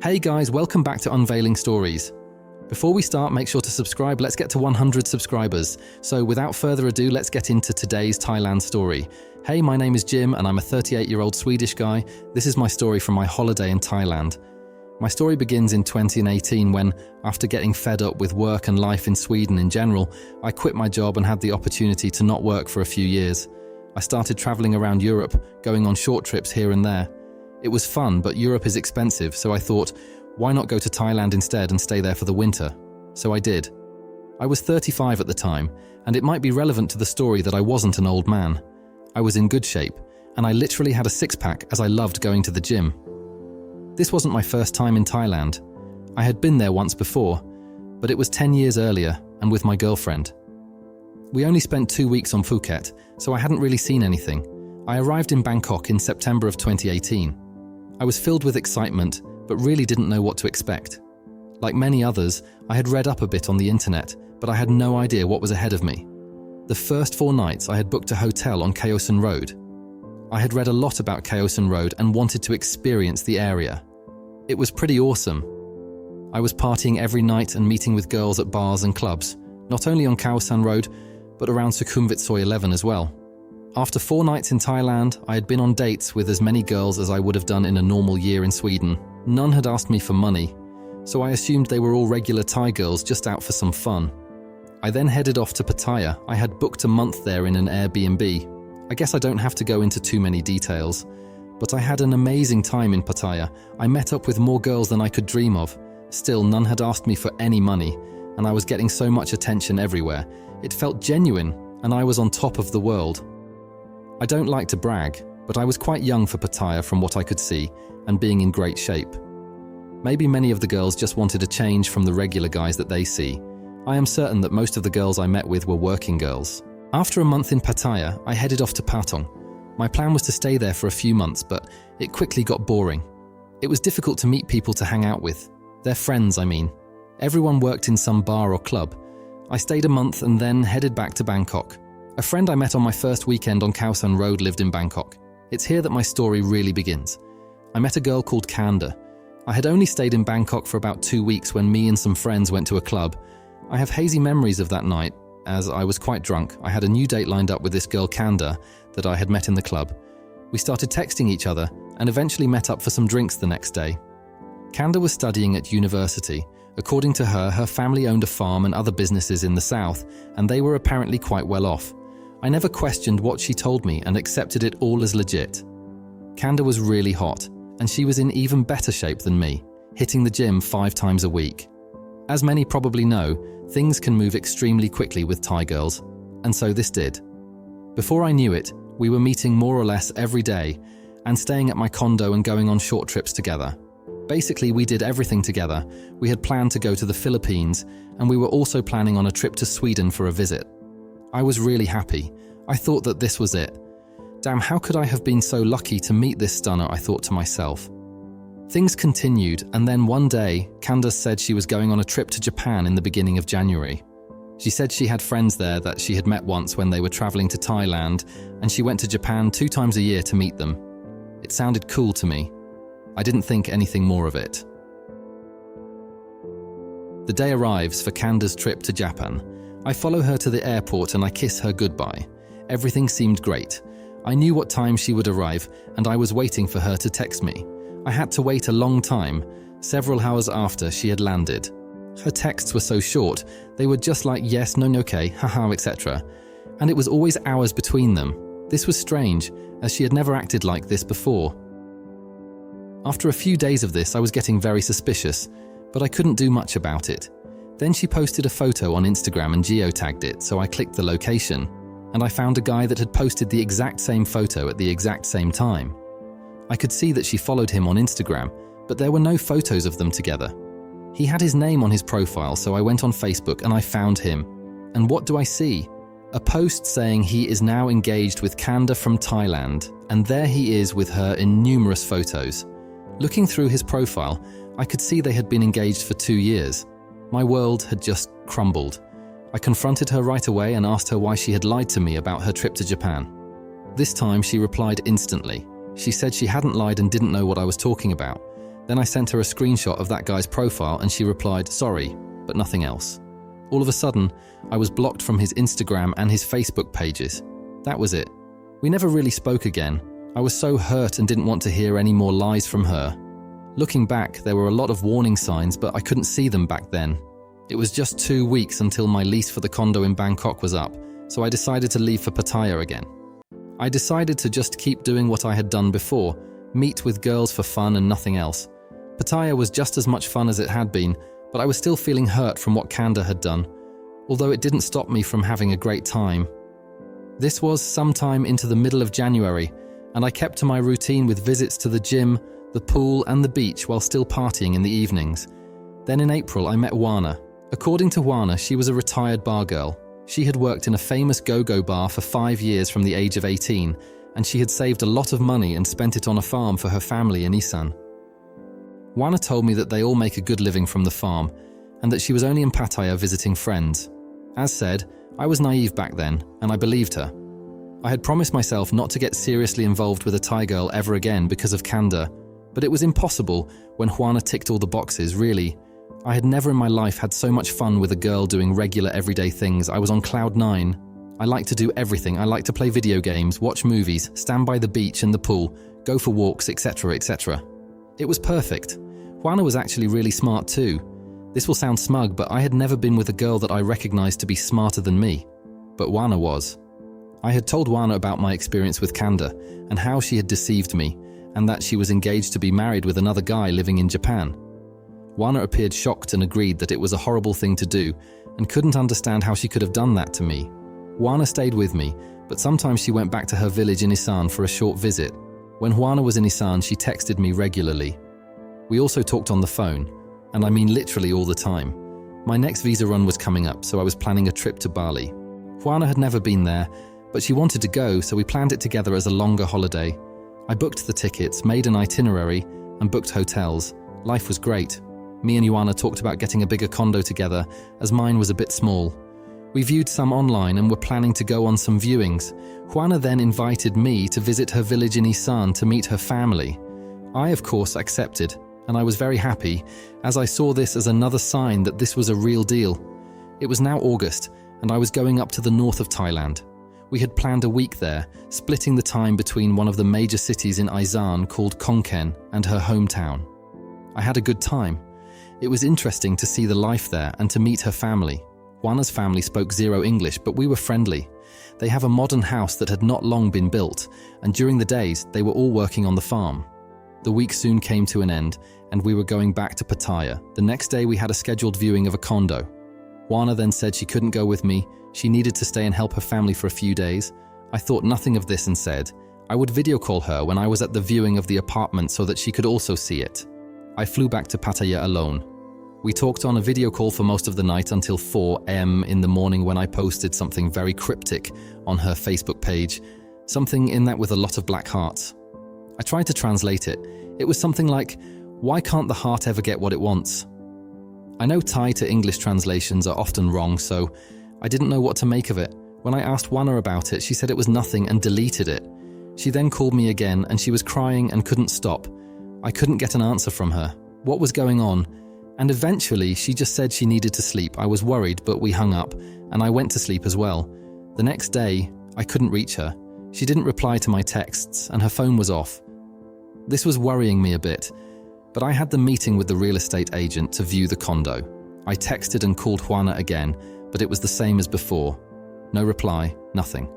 Hey guys, welcome back to Unveiling Stories. Before we start, make sure to subscribe. Let's get to 100 subscribers. So without further ado, let's get into today's Thailand story. Hey, my name is Jim and I'm a 38-year-old Swedish guy. This is my story from my holiday in Thailand. My story begins in 2018 when, after getting fed up with work and life in Sweden in general, I quit my job and had the opportunity to not work for a few years. I started traveling around Europe, going on short trips here and there. It was fun, but Europe is expensive, so I thought, why not go to Thailand instead and stay there for the winter? So I did. I was 35 at the time, and it might be relevant to the story that I wasn't an old man. I was in good shape, and I literally had a six-pack as I loved going to the gym. This wasn't my first time in Thailand. I had been there once before, but it was 10 years earlier and with my girlfriend. We only spent 2 weeks on Phuket, so I hadn't really seen anything. I arrived in Bangkok in September of 2018. I was filled with excitement, but really didn't know what to expect. Like many others, I had read up a bit on the internet, but I had no idea what was ahead of me. The first 4 nights I had booked a hotel on Khaosan Road. I had read a lot about Khaosan Road and wanted to experience the area. It was pretty awesome. I was partying every night and meeting with girls at bars and clubs, not only on Khaosan Road, but around Sukhumvit Soi 11 as well. After 4 nights in Thailand, I had been on dates with as many girls as I would have done in a normal year in Sweden. None had asked me for money, so I assumed they were all regular Thai girls just out for some fun. I then headed off to Pattaya. I had booked a month there in an Airbnb. I guess I don't have to go into too many details, but I had an amazing time in Pattaya. I met up with more girls than I could dream of. Still, none had asked me for any money, and I was getting so much attention everywhere. It felt genuine, and I was on top of the world. I don't like to brag, but I was quite young for Pattaya from what I could see, and being in great shape. Maybe many of the girls just wanted a change from the regular guys that they see. I am certain that most of the girls I met with were working girls. After a month in Pattaya, I headed off to Patong. My plan was to stay there for a few months, but it quickly got boring. It was difficult to meet people to hang out with. Their friends, I mean. Everyone worked in some bar or club. I stayed a month and then headed back to Bangkok. A friend I met on my first weekend on Khaosan Road lived in Bangkok. It's here that my story really begins. I met a girl called Kanda. I had only stayed in Bangkok for about 2 weeks when me and some friends went to a club. I have hazy memories of that night, as I was quite drunk. I had a new date lined up with this girl Kanda that I had met in the club. We started texting each other and eventually met up for some drinks the next day. Kanda was studying at university. According to her, her family owned a farm and other businesses in the south, and they were apparently quite well off. I never questioned what she told me and accepted it all as legit. Kanda was really hot, and she was in even better shape than me, hitting the gym 5 times a week. As many probably know, things can move extremely quickly with Thai girls, and so this did. Before I knew it, we were meeting more or less every day and staying at my condo and going on short trips together. Basically, we did everything together. We had planned to go to the Philippines, and we were also planning on a trip to Sweden for a visit. I was really happy. I thought that this was it. Damn, how could I have been so lucky to meet this stunner, I thought to myself. Things continued, and then one day, Candace said she was going on a trip to Japan in the beginning of January. She said she had friends there that she had met once when they were traveling to Thailand, and she went to Japan 2 times a year to meet them. It sounded cool to me. I didn't think anything more of it. The day arrives for Candace's trip to Japan. I follow her to the airport and I kiss her goodbye. Everything seemed great. I knew what time she would arrive, and I was waiting for her to text me. I had to wait a long time, several hours after she had landed. Her texts were so short, they were just like yes, no, okay, haha, etc. And it was always hours between them. This was strange, as she had never acted like this before. After a few days of this, I was getting very suspicious, but I couldn't do much about it. Then she posted a photo on Instagram and geotagged it, so I clicked the location, and I found a guy that had posted the exact same photo at the exact same time. I could see that she followed him on Instagram, but there were no photos of them together. He had his name on his profile, so I went on Facebook and I found him. And what do I see? A post saying he is now engaged with Kanda from Thailand, and there he is with her in numerous photos. Looking through his profile, I could see they had been engaged for 2 years. My world had just crumbled. I confronted her right away and asked her why she had lied to me about her trip to Japan. This time she replied instantly. She said she hadn't lied and didn't know what I was talking about. Then I sent her a screenshot of that guy's profile and she replied, "Sorry," but nothing else. All of a sudden, I was blocked from his Instagram and his Facebook pages. That was it. We never really spoke again. I was so hurt and didn't want to hear any more lies from her. Looking back, there were a lot of warning signs, but I couldn't see them back then. It was just 2 weeks until my lease for the condo in Bangkok was up, so I decided to leave for Pattaya again. I decided to just keep doing what I had done before, meet with girls for fun and nothing else. Pattaya was just as much fun as it had been, but I was still feeling hurt from what Kanda had done, although it didn't stop me from having a great time. This was sometime into the middle of January, and I kept to my routine with visits to the gym, the pool and the beach while still partying in the evenings. Then in April I met Wana. According to Wana, she was a retired bar girl. She had worked in a famous go-go bar for 5 years from the age of 18, and she had saved a lot of money and spent it on a farm for her family in Isan. Wana told me that they all make a good living from the farm, and that she was only in Pattaya visiting friends. As said, I was naive back then, and I believed her. I had promised myself not to get seriously involved with a Thai girl ever again because of Kanda, but it was impossible when Wana ticked all the boxes, really. I had never in my life had so much fun with a girl doing regular everyday things. I was on cloud 9. I like to do everything. I like to play video games, watch movies, stand by the beach and the pool, go for walks, etc., etc. It was perfect. Wana was actually really smart too. This will sound smug, but I had never been with a girl that I recognized to be smarter than me. But Wana was. I had told Wana about my experience with Kanda and how she had deceived me, and that she was engaged to be married with another guy living in Japan. Wana appeared shocked and agreed that it was a horrible thing to do and couldn't understand how she could have done that to me. Wana stayed with me, but sometimes she went back to her village in Isan for a short visit. When Wana was in Isan, she texted me regularly. We also talked on the phone, and I mean literally all the time. My next visa run was coming up, so I was planning a trip to Bali. Wana had never been there, but she wanted to go, so we planned it together as a longer holiday. I booked the tickets, made an itinerary, and booked hotels. Life was great. Me and Wana talked about getting a bigger condo together, as mine was a bit small. We viewed some online and were planning to go on some viewings. Wana then invited me to visit her village in Isan to meet her family. I, of course, accepted, and I was very happy, as I saw this as another sign that this was a real deal. It was now August, and I was going up to the north of Thailand. We had planned a week there, splitting the time between one of the major cities in Isan called Khon Kaen and her hometown. I had a good time. It was interesting to see the life there and to meet her family. Wana's family spoke zero English, but we were friendly. They have a modern house that had not long been built, and during the days, they were all working on the farm. The week soon came to an end, and we were going back to Pattaya. The next day, we had a scheduled viewing of a condo. Wana then said she couldn't go with me. She needed to stay and help her family for a few days. I thought nothing of this and said I would video call her when I was at the viewing of the apartment so that she could also see it. I flew back to Pattaya alone. We talked on a video call for most of the night until 4 a.m. in the morning when I posted something very cryptic on her Facebook page, something in that with a lot of black hearts. I tried to translate it. It was something like, "Why can't the heart ever get what it wants?" I know Thai to English translations are often wrong, so I didn't know what to make of it. When I asked Wana about it, she said it was nothing and deleted it. She then called me again and she was crying and couldn't stop. I couldn't get an answer from her. What was going on? And eventually, she just said she needed to sleep. I was worried, but we hung up, and I went to sleep as well. The next day, I couldn't reach her. She didn't reply to my texts, and her phone was off. This was worrying me a bit, but I had the meeting with the real estate agent to view the condo. I texted and called Wana again, but it was the same as before. No reply, nothing.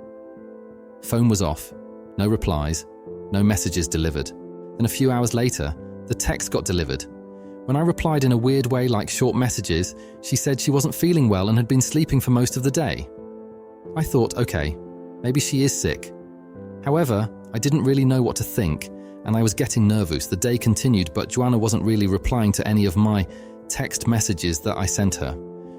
Phone was off, no replies, no messages delivered. Then a few hours later, the text got delivered. When I replied in a weird way like short messages, she said she wasn't feeling well and had been sleeping for most of the day. I thought, okay, maybe she is sick. However, I didn't really know what to think, and I was getting nervous. The day continued, but Joanna wasn't really replying to any of my text messages that I sent her.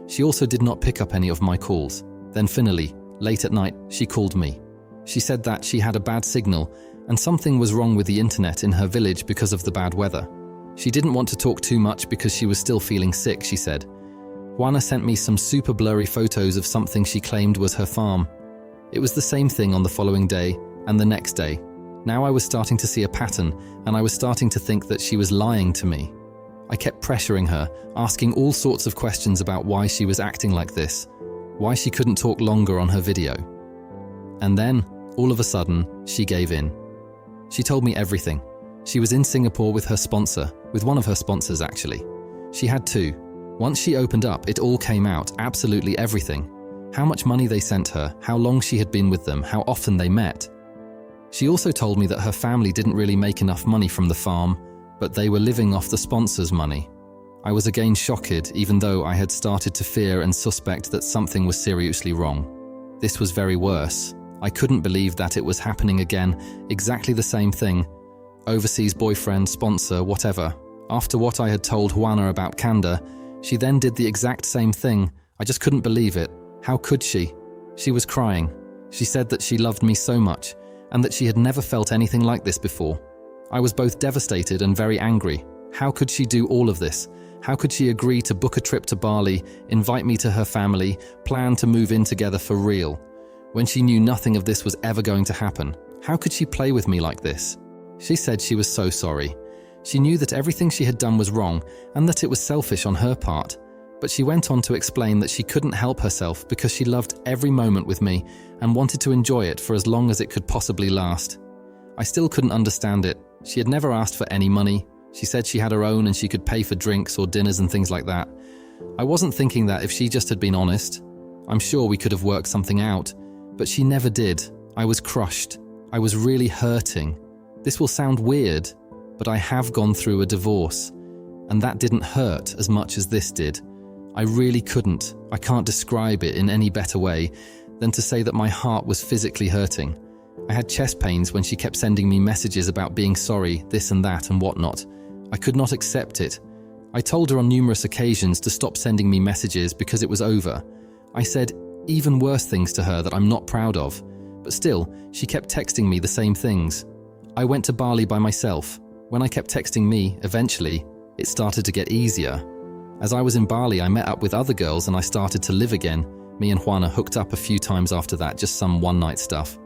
She also did not pick up any of my calls. Then finally, late at night, she called me. She said that she had a bad signal and something was wrong with the internet in her village because of the bad weather. She didn't want to talk too much because she was still feeling sick, she said. Wana sent me some super blurry photos of something she claimed was her farm. It was the same thing on the following day and the next day. Now I was starting to see a pattern, and I was starting to think that she was lying to me. I kept pressuring her, asking all sorts of questions about why she was acting like this, why she couldn't talk longer on her video. And then, all of a sudden, she gave in. She told me everything. She was in Singapore with her sponsor, with one of her sponsors actually. She had two. Once she opened up, it all came out, absolutely everything. How much money they sent her, how long she had been with them, how often they met. She also told me that her family didn't really make enough money from the farm, but they were living off the sponsor's money. I was again shocked, even though I had started to fear and suspect that something was seriously wrong. This was very worse. I couldn't believe that it was happening again, exactly the same thing. Overseas boyfriend, sponsor, whatever. After what I had told Wana about Kanda, she then did the exact same thing. I just couldn't believe it. How could she? She was crying. She said that she loved me so much, and that she had never felt anything like this before. I was both devastated and very angry. How could she do all of this? How could she agree to book a trip to Bali, invite me to her family, plan to move in together for real, when she knew nothing of this was ever going to happen? How could she play with me like this? She said she was so sorry. She knew that everything she had done was wrong and that it was selfish on her part. But she went on to explain that she couldn't help herself because she loved every moment with me and wanted to enjoy it for as long as it could possibly last. I still couldn't understand it. She had never asked for any money. She said she had her own and she could pay for drinks or dinners and things like that. I wasn't thinking that if she just had been honest, I'm sure we could have worked something out. But she never did. I was crushed. I was really hurting. This will sound weird, but I have gone through a divorce, and that didn't hurt as much as this did. I really couldn't. I can't describe it in any better way than to say that my heart was physically hurting. I had chest pains when she kept sending me messages about being sorry, this and that and whatnot. I could not accept it. I told her on numerous occasions to stop sending me messages because it was over. I said even worse things to her that I'm not proud of, but still, she kept texting me the same things. I went to Bali by myself. When I kept texting me, eventually, it started to get easier. As I was in Bali, I met up with other girls and I started to live again. Me and Wana hooked up a few times after that, just some one-night stuff.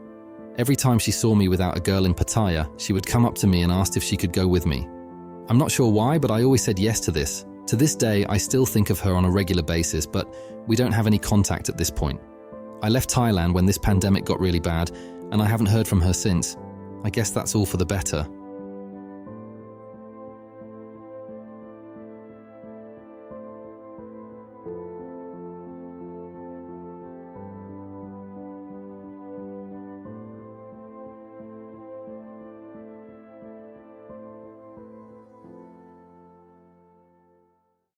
Every time she saw me without a girl in Pattaya, she would come up to me and asked if she could go with me. I'm not sure why, but I always said yes to this. To this day, I still think of her on a regular basis, but we don't have any contact at this point. I left Thailand when this pandemic got really bad, and I haven't heard from her since. I guess that's all for the better.